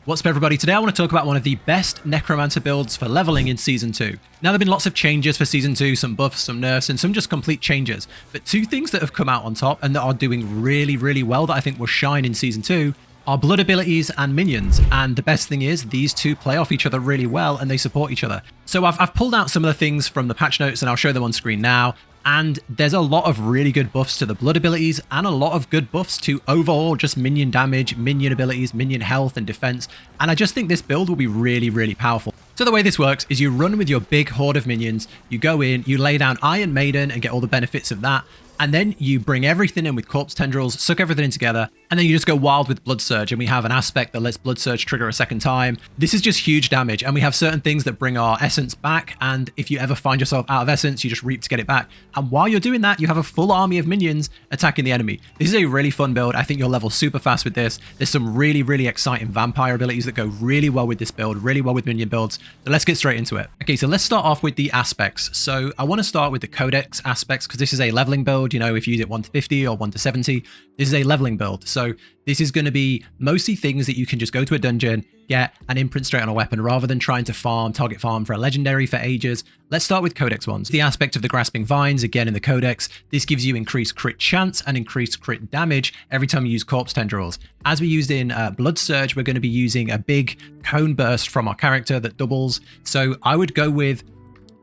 What's up everybody, today I want to talk about one of the best Necromancer builds for leveling in Season 2. Now there have been lots of changes for Season 2, some buffs, some nerfs, and some just complete changes. But two things that have come out on top and that are doing really well that I think will shine in Season 2 are Blood Abilities and Minions. And the best thing is, these two play off each other really well and they support each other. So I've pulled out some of the things from the patch notes and I'll show them on screen now. And there's a lot of really good buffs to the Blood Abilities and a lot of good buffs to overall just minion damage, minion abilities, minion health and defense. And I just think this build will be really powerful. So the way this works is you run with your big horde of minions, you go in, you lay down Iron Maiden and get all the benefits of that. And then you bring everything in with Corpse Tendrils, suck everything in together, and then you just go wild with Blood Surge, and we have an aspect that lets Blood Surge trigger a second time. This is just huge damage, and we have certain things that bring our essence back, and if you ever find yourself out of essence, you just reap to get it back. And while you're doing that, you have a full army of minions attacking the enemy. This is a really fun build. I think you'll level super fast with this. There's some really exciting vampire abilities that go really well with this build, really well with minion builds. So let's get straight into it. Okay, so let's start off with the aspects. So I want to start with the codex aspects, because this is a leveling build. You know, if you use it 1 to 50 or 1 to 70, this is a leveling build. So this is going to be mostly things that you can just go to a dungeon, get an imprint straight on a weapon, rather than trying to target farm for a legendary for ages. Let's start with codex ones. The aspect of the grasping vines, again in the codex, this gives you increased crit chance and increased crit damage every time you use corpse tendrils. As we used in Blood Surge, we're going to be using a big cone burst from our character that doubles. So I would go with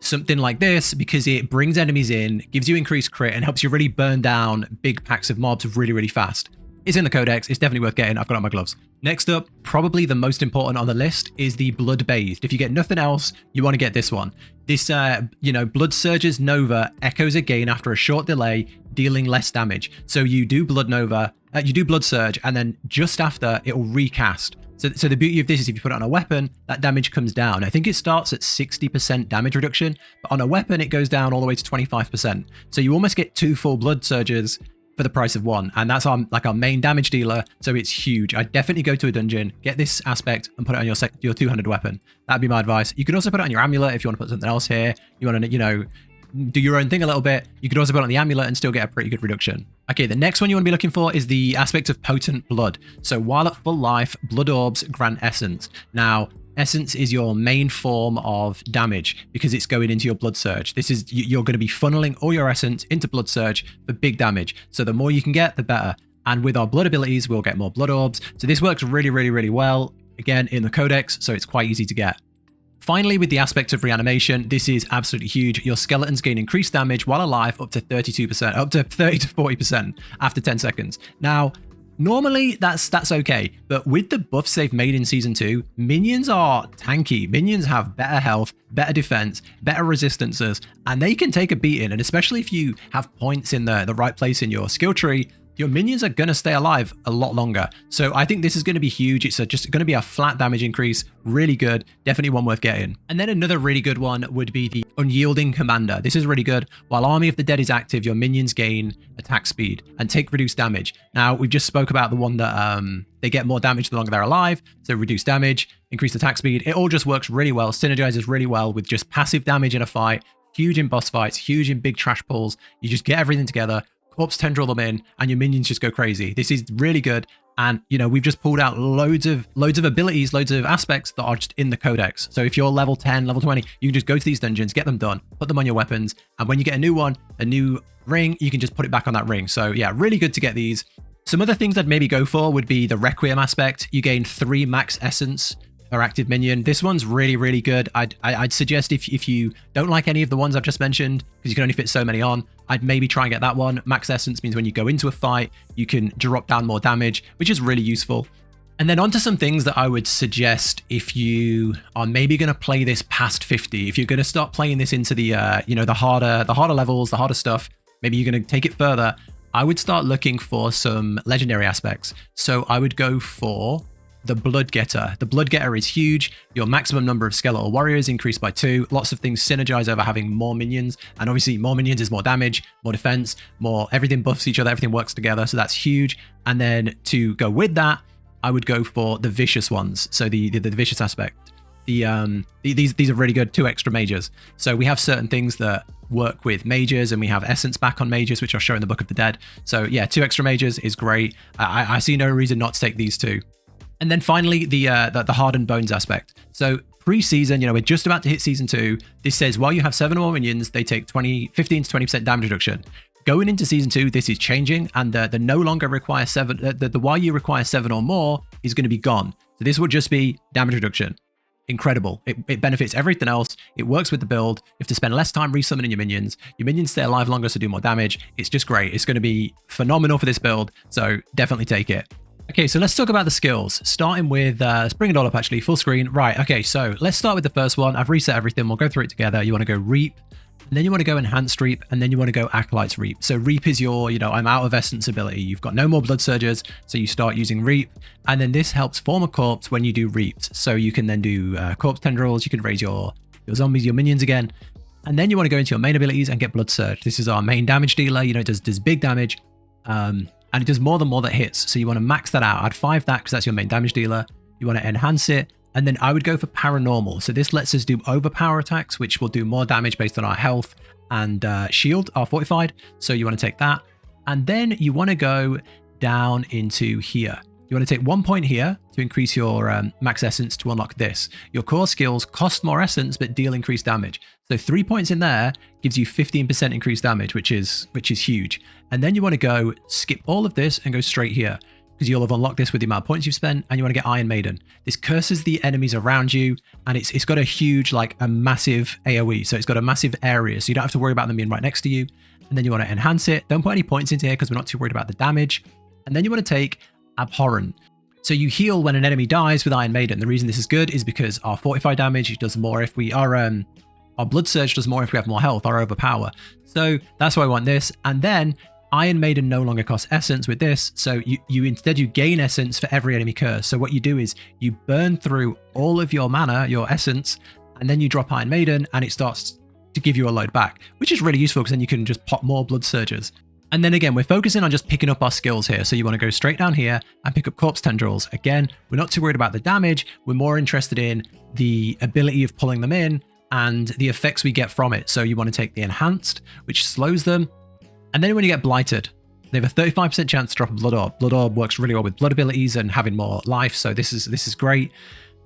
something like this because it brings enemies in, gives you increased crit, and helps you really burn down big packs of mobs really fast. It's in the codex, it's definitely worth getting. I've got it on my gloves. Next up, probably the most important on the list, is the Blood Bathed. If you get nothing else, you want to get this one. This, Blood Surge's Nova echoes again after a short delay, dealing less damage. So you do Blood Nova, you do Blood Surge, and then just after, it will recast. So the beauty of this is if you put it on a weapon, that damage comes down. I think it starts at 60% damage reduction, but on a weapon, it goes down all the way to 25%. So you almost get 2 full Blood Surges for the price of 1. And that's our main damage dealer, so it's huge. I'd definitely go to a dungeon, get this aspect, and put it on your 200 weapon. That'd be my advice. You could also put it on your amulet if you want to put something else here. You want to, do your own thing a little bit. You could also put it on the amulet and still get a pretty good reduction. Okay, the next one you want to be looking for is the aspect of Potent Blood. So while at full life, Blood Orbs grant Essence. Now, Essence is your main form of damage because it's going into your Blood Surge. This is, you're going to be funneling all your Essence into Blood Surge for big damage. So the more you can get, the better. And with our Blood abilities, we'll get more Blood Orbs. So this works really well, again, in the Codex, so it's quite easy to get. Finally, with the aspect of reanimation, this is absolutely huge. Your skeletons gain increased damage while alive up to 32%, up to 30 to 40% after 10 seconds. Now, normally that's okay, but with the buffs they've made in Season 2, minions are tanky. Minions have better health, better defense, better resistances, and they can take a beating. And especially if you have points in the right place in your skill tree, your minions are going to stay alive a lot longer. So I think this is going to be huge. It's just going to be a flat damage increase. Really good. Definitely one worth getting. And then another really good one would be the Unyielding Commander. This is really good. While Army of the Dead is active, your minions gain attack speed and take reduced damage. Now, we've just spoke about the one that they get more damage the longer they're alive. So reduced damage, increased attack speed. It all just works really well. Synergizes really well with just passive damage in a fight. Huge in boss fights, huge in big trash pulls. You just get everything together. Corpse Tendril them in, and your minions just go crazy. This is really good, and we've just pulled out loads of abilities, loads of aspects that are just in the codex. So if you're level 10, level 20, you can just go to these dungeons, get them done, put them on your weapons, and when you get a new one, a new ring, you can just put it back on that ring. So yeah, really good to get these. Some other things I'd maybe go for would be the Requiem aspect. You gain 3 max essence per active minion. This one's really good. I'd suggest if you don't like any of the ones I've just mentioned, because you can only fit so many on, I'd maybe try and get that one. Max essence means when you go into a fight, you can drop down more damage, which is really useful. And then onto some things that I would suggest if you are maybe going to play this past 50. If you're going to start playing this into the the harder levels, the harder stuff, maybe you're going to take it further, I would start looking for some legendary aspects. So I would go for the Blood Getter. The Blood Getter is huge. Your maximum number of skeletal warriors increased by 2. Lots of things synergize over having more minions. And obviously more minions is more damage, more defense, everything buffs each other, everything works together. So that's huge. And then to go with that, I would go for the vicious ones. So the vicious aspect. These are really good. 2 extra mages. So we have certain things that work with mages, and we have essence back on mages, which I'll show in the Book of the Dead. So yeah, 2 extra mages is great. I see no reason not to take these 2. And then finally, the hardened bones aspect. So pre-season, we're just about to hit season 2. This says while you have 7 or more minions, they take 15 to 20% damage reduction. Going into season 2, this is changing, and the no longer require 7. The while you require 7 or more is going to be gone. So this will just be damage reduction. Incredible. It benefits everything else. It works with the build. You have to spend less time resummoning your minions. Your minions stay alive longer, so do more damage. It's just great. It's going to be phenomenal for this build, so definitely take it. Okay, so let's talk about the skills, starting with, let's bring it all up actually, full screen. Right, okay, so let's start with the first one. I've reset everything. We'll go through it together. You want to go Reap, and then you want to go Enhanced Reap, and then you want to go Acolytes Reap. So Reap is your, I'm out of essence ability. You've got no more blood surges, so you start using Reap, and then this helps form a corpse when you do Reaps. So you can then do Corpse Tendrils, you can raise your zombies, your minions again, and then you want to go into your main abilities and get Blood Surge. This is our main damage dealer, it does big damage, and it does more than that hits. So you want to max that out. Add 5 that because that's your main damage dealer. You want to enhance it. And then I would go for paranormal. So this lets us do overpower attacks, which will do more damage based on our health and shield, our fortified. So you want to take that. And then you want to go down into here. You want to take 1 point here to increase your max essence to unlock this. Your core skills cost more essence, but deal increased damage. So 3 points in there gives you 15% increased damage, which is huge. And then you want to go skip all of this and go straight here, because you'll have unlocked this with the amount of points you've spent, and you want to get Iron Maiden. This curses the enemies around you, and it's got a huge, a massive AoE. So it's got a massive area, so you don't have to worry about them being right next to you. And then you want to enhance it. Don't put any points into here because we're not too worried about the damage. And then you want to take Abhorrent. So you heal when an enemy dies with Iron Maiden. The reason this is good is because our fortify damage does more if we are our blood surge does more if we have more health, our overpower. So that's why I want this. And then Iron Maiden no longer costs essence with this. So you instead you gain essence for every enemy curse. So what you do is you burn through all of your mana, your essence, and then you drop Iron Maiden and it starts to give you a load back, which is really useful because then you can just pop more blood surges. And then again, we're focusing on just picking up our skills here. So you want to go straight down here and pick up Corpse Tendrils. Again, we're not too worried about the damage. We're more interested in the ability of pulling them in and the effects we get from it. So you want to take the Enhanced, which slows them. And then when you get Blighted, they have a 35% chance to drop a Blood Orb. Blood Orb works really well with blood abilities and having more life. So this is great.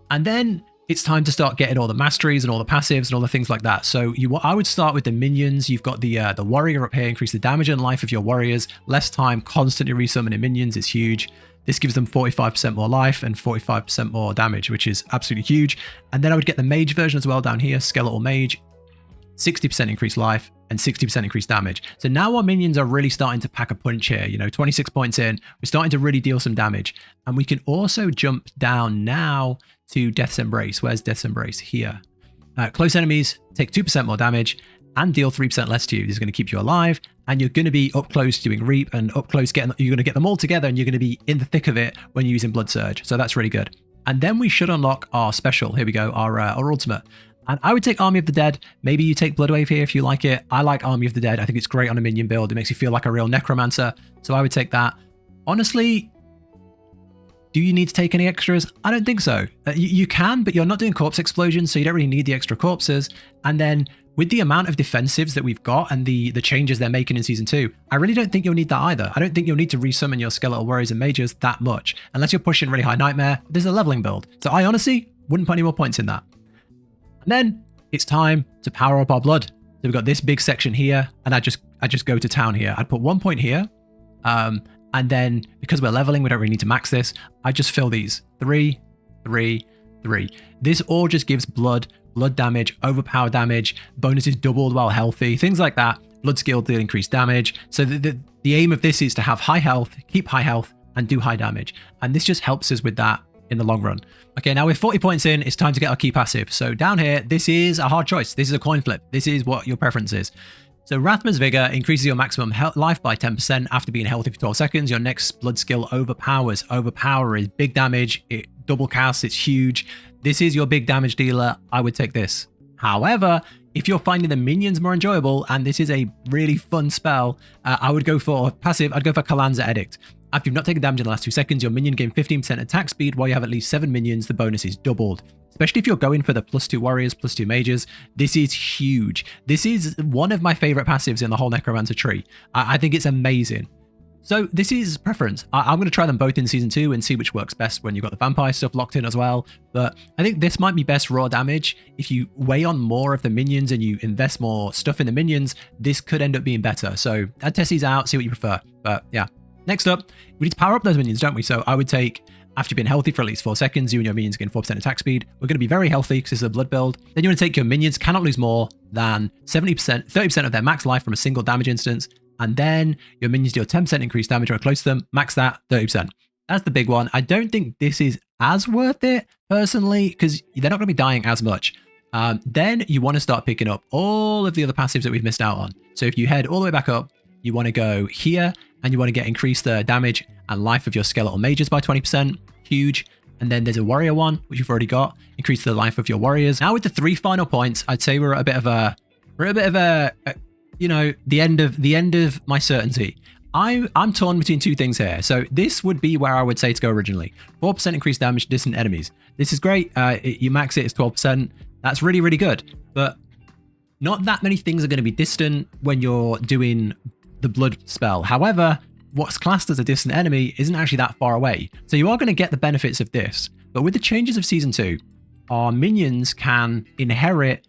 And then it's time to start getting all the masteries and all the passives and all the things like that. So I would start with the minions. You've got the warrior up here, increase the damage and life of your warriors. Less time constantly resummoning minions is huge. This gives them 45% more life and 45% more damage, which is absolutely huge. And then I would get the mage version as well down here, skeletal mage, 60% increased life and 60% increased damage. So now our minions are really starting to pack a punch here. 26 points in, we're starting to really deal some damage. And we can also jump down now to Death's Embrace. Where's Death's Embrace? Here. Close enemies take 2% more damage and deal 3% less to you. This is going to keep you alive, and you're going to be up close doing Reap and up close you're going to get them all together, and you're going to be in the thick of it when you're using Blood Surge. So that's really good. And then we should unlock our special. Here we go, our ultimate. And I would take Army of the Dead. Maybe you take Bloodwave here if you like it. I like Army of the Dead. I think it's great on a minion build. It makes you feel like a real Necromancer. So I would take that. Honestly, do you need to take any extras? I don't think so. You can, but you're not doing corpse explosions, so you don't really need the extra corpses. And then with the amount of defensives that we've got and the changes they're making in Season 2, I really don't think you'll need that either. I don't think you'll need to resummon your skeletal warriors and mages that much, unless you're pushing really high nightmare. There's a leveling build. So I honestly wouldn't put any more points in that. And then it's time to power up our blood. So we've got this big section here, and I just go to town here. I'd put 1 point here. And then because we're leveling, we don't really need to max this. I just fill these 3, 3, 3. This all just gives blood damage, overpower damage, bonuses doubled while healthy, things like that. Blood skill deal increased damage. So the aim of this is to have high health, keep high health, and do high damage. And this just helps us with that in the long run. Okay, now we're 40 points in. It's time to get our key passive. So down here, this is a hard choice. This is a coin flip. This is what your preference is. So Rathman's Vigor increases your maximum life by 10% after being healthy for 12 seconds. Your next blood skill overpowers. Overpower is big damage. It double casts. It's huge. This is your big damage dealer. I would take this. However, if you're finding the minions more enjoyable and this is a really fun spell, I would go for passive. I'd go for Kalanza Edict. After you've not taken damage in the last 2 seconds, your minion gain 15% attack speed. While you have at least 7 minions, the bonus is doubled. Especially if you're going for the +2 warriors, +2 mages, this is huge. This is one of my favorite passives in the whole Necromancer tree. I think it's amazing. So this is preference. I'm going to try them both in Season 2 and see which works best when you've got the vampire stuff locked in as well. But I think this might be best raw damage. If you weigh on more of the minions and you invest more stuff in the minions, this could end up being better. So I'd test these out, see what you prefer. But yeah. Next up, we need to power up those minions, don't we? So I would take, after you've been healthy for at least 4 seconds, you and your minions gain 4% attack speed. We're going to be very healthy because this is a blood build. Then you want to take your minions, cannot lose more than 70%, 30% of their max life from a single damage instance. And then your minions deal 10% increased damage or close to them, max that 30%. That's the big one. I don't think this is as worth it personally because they're not going to be dying as much. Then you want to start picking up all of the other passives that we've missed out on. So if you head all the way back up, you want to go here and you want to get increased damage and life of your skeletal mages by 20%. Huge. And then there's a warrior one, which you've already got. Increase the life of your warriors. Now with the 3 final points, I'd say we're at a bit of a you know, the end of my certainty. I'm torn between 2 things here. So this would be where I would say to go originally. 4% increased damage to distant enemies. This is great. You max it as 12%. That's really, really good. But not that many things are going to be distant when you're doing the blood spell. However, what's classed as a distant enemy isn't actually that far away. So you are going to get the benefits of this. But with the changes of Season 2, our minions can inherit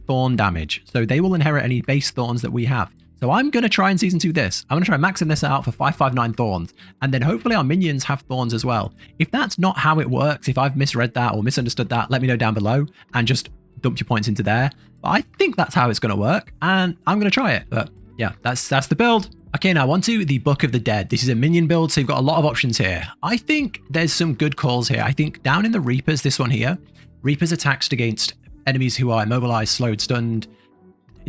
thorn damage. So they will inherit any base thorns that we have. So I'm going to try in Season 2 this. I'm going to try maxing this out for 559 thorns. And then hopefully our minions have thorns as well. If that's not how it works, if I've misread that or misunderstood that, let me know down below and just dump your points into there. But I think that's how it's going to work. And I'm going to try it. But yeah, that's the build. Okay, now on to the Book of the Dead. This is a minion build, so you've got a lot of options here. I think there's some good calls here. I think down in the Reapers, this one here, Reapers attacks against enemies who are immobilized, slowed, stunned,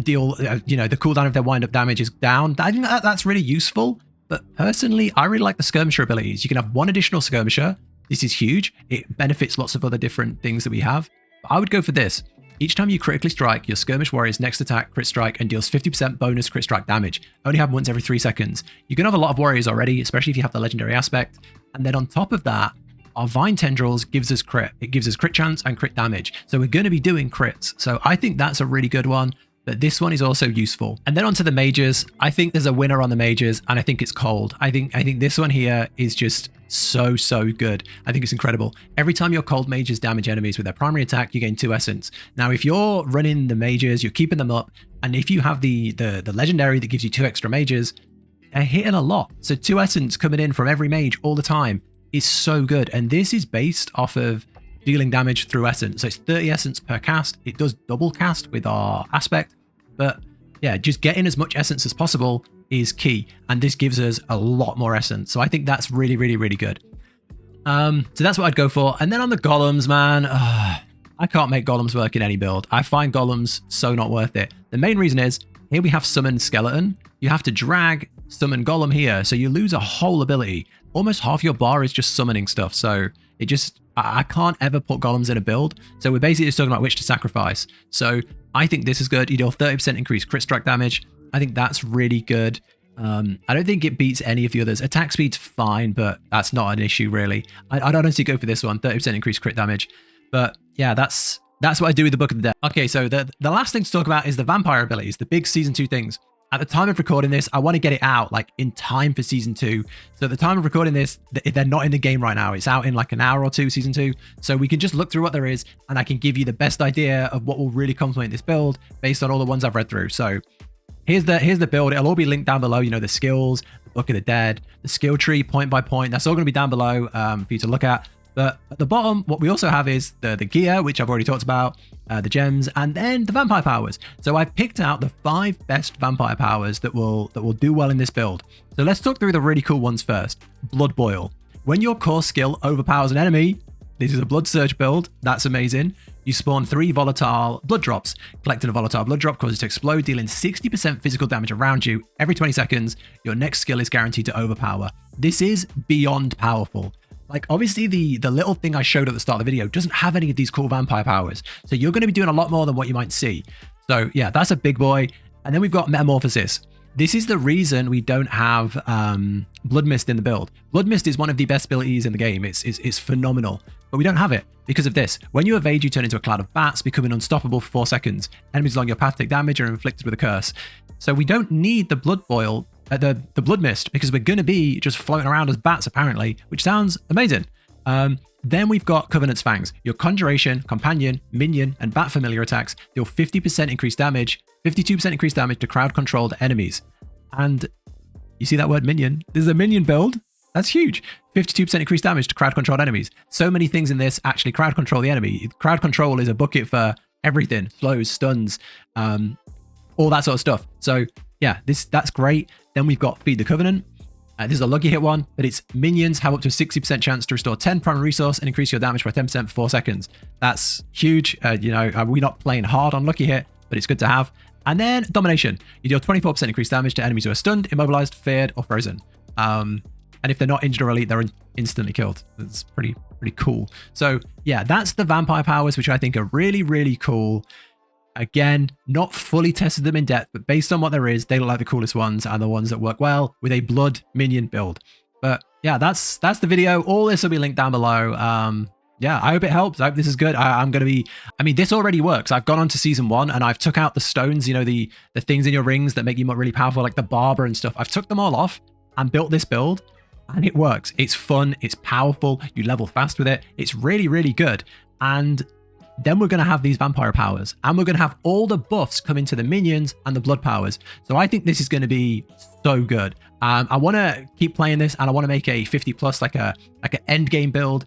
deal, you know, the cooldown of their wind-up damage is down. I think that's really useful. But personally, I really like the Skirmisher abilities. You can have 1 additional Skirmisher. This is huge. It benefits lots of other different things that we have. But I would go for this. Each time you critically strike, your Skirmish Warrior's next attack crit strike and deals 50% bonus crit strike damage. Only happen once every 3 seconds. You can have a lot of warriors already, especially if you have the legendary aspect. And then on top of that, our Vine Tendrils gives us crit. It gives us crit chance and crit damage. So we're going to be doing crits. So I think that's a really good one. But this one is also useful. And then onto the mages. I think there's a winner on the mages, and I think it's cold. I think this one here is just so good. I think it's incredible. Every time your cold mages damage enemies with their primary attack, you gain 2 essence. Now, if you're running the mages, you're keeping them up, and if you have the legendary that gives you 2 extra mages, they're hitting a lot. So 2 essence coming in from every mage all the time is so good. And this is based off of dealing damage through essence. So it's 30 essence per cast. It does double cast with our aspect, but yeah, just getting as much essence as possible is key. And this gives us a lot more essence. So I think that's really, really, really good. So that's what I'd go for. And then on the golems, man, I can't make golems work in any build. I find golems so not worth it. The main reason is here we have summon skeleton. You have to drag summon golem here. So you lose a whole ability. Almost half your bar is just summoning stuff. So it just, I can't ever put golems in a build. So we're basically just talking about which to sacrifice. So I think this is good. You deal 30% increased crit strike damage. I think that's really good. I don't think it beats any of the others. Attack speed's fine, but that's not an issue really. I'd honestly go for this one, 30% increased crit damage. But yeah, that's what I do with the Book of the Dead. Okay, so the last thing to talk about is the vampire abilities, the big Season 2 things. At the time of recording this, I want to get it out like in time for Season 2. So at the time of recording this, they're not in the game right now. It's out in like an hour or 2, Season 2. So we can just look through what there is and I can give you the best idea of what will really complement this build based on all the ones I've read through. So here's the build. It'll all be linked down below. You know, the skills, the Book of the Dead, the skill tree point by point. That's all going to be down below for you to look at. But at the bottom, what we also have is the gear, which I've already talked about, the gems, and then the vampire powers. So I've picked out the 5 best vampire powers that will do well in this build. So let's talk through the really cool ones first. Blood Boil. When your core skill overpowers an enemy, this is a Blood Surge build. That's amazing. You spawn 3 volatile blood drops. Collecting a volatile blood drop causes it to explode, dealing 60% physical damage around you every 20 seconds. Your next skill is guaranteed to overpower. This is beyond powerful. Like, obviously, the little thing I showed at the start of the video doesn't have any of these cool vampire powers. So you're going to be doing a lot more than what you might see. So yeah, that's a big boy. And then we've got Metamorphosis. This is the reason we don't have Blood Mist in the build. Blood Mist is one of the best abilities in the game. It's phenomenal. But we don't have it because of this. When you evade, you turn into a cloud of bats, becoming unstoppable for 4 seconds. Enemies along your path take damage or are inflicted with a curse. So we don't need the Blood Boil the blood mist, because we're going to be just floating around as bats apparently, which sounds amazing. Then we've got Covenant's Fangs. Your Conjuration, Companion, Minion, and Bat Familiar attacks deal 50% increased damage, 52% increased damage to crowd-controlled enemies. And you see that word minion? This is a minion build. That's huge. 52% increased damage to crowd-controlled enemies. So many things in this actually crowd control the enemy. Crowd control is a bucket for everything. Slows, stuns, all that sort of stuff. So yeah, that's great. Then we've got Feed the Covenant. This is a lucky hit one, but it's minions have up to a 60% chance to restore 10 primary resource and increase your damage by 10% for 4 seconds. That's huge. We're not playing hard on lucky hit, but it's good to have. And then Domination. You deal 24% increased damage to enemies who are stunned, immobilized, feared, or frozen. And if they're not injured or elite, they're instantly killed. That's pretty cool. So yeah, that's the vampire powers, which I think are really, really cool. Again, not fully tested them in depth, but based on what there is, they look like the coolest ones and the ones that work well with a blood minion build. But yeah, that's the video. All this will be linked down below. Yeah, I hope it helps. I hope this is good. I mean, this already works. I've gone on to season 1 and I've took out the stones, the things in your rings that make you really powerful, like the barber and stuff. I've took them all off and built this build, and it works. It's fun. It's powerful. You level fast with it. It's really, really good. And then we're going to have these vampire powers, and we're going to have all the buffs come into the minions and the blood powers. So I think this is going to be so good. I want to keep playing this, and I want to make a 50 plus, like an end game build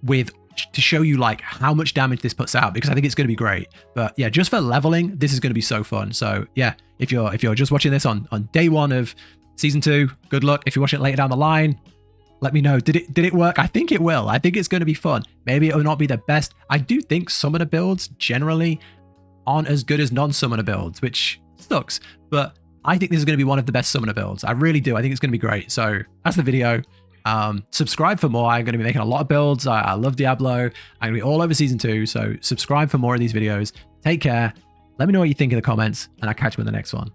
to show you like how much damage this puts out, because I think it's going to be great. But yeah, just for leveling, this is going to be so fun. So yeah, if you're just watching this on day 1 of season 2, good luck. If you're watching it later down the line, let me know. Did it work? I think it will. I think it's going to be fun. Maybe it will not be the best. I do think summoner builds generally aren't as good as non-summoner builds, which sucks. But I think this is going to be one of the best summoner builds. I really do. I think it's going to be great. So that's the video. Subscribe for more. I'm going to be making a lot of builds. I love Diablo. I'm going to be all over season 2. So subscribe for more of these videos. Take care. Let me know what you think in the comments, and I'll catch you in the next one.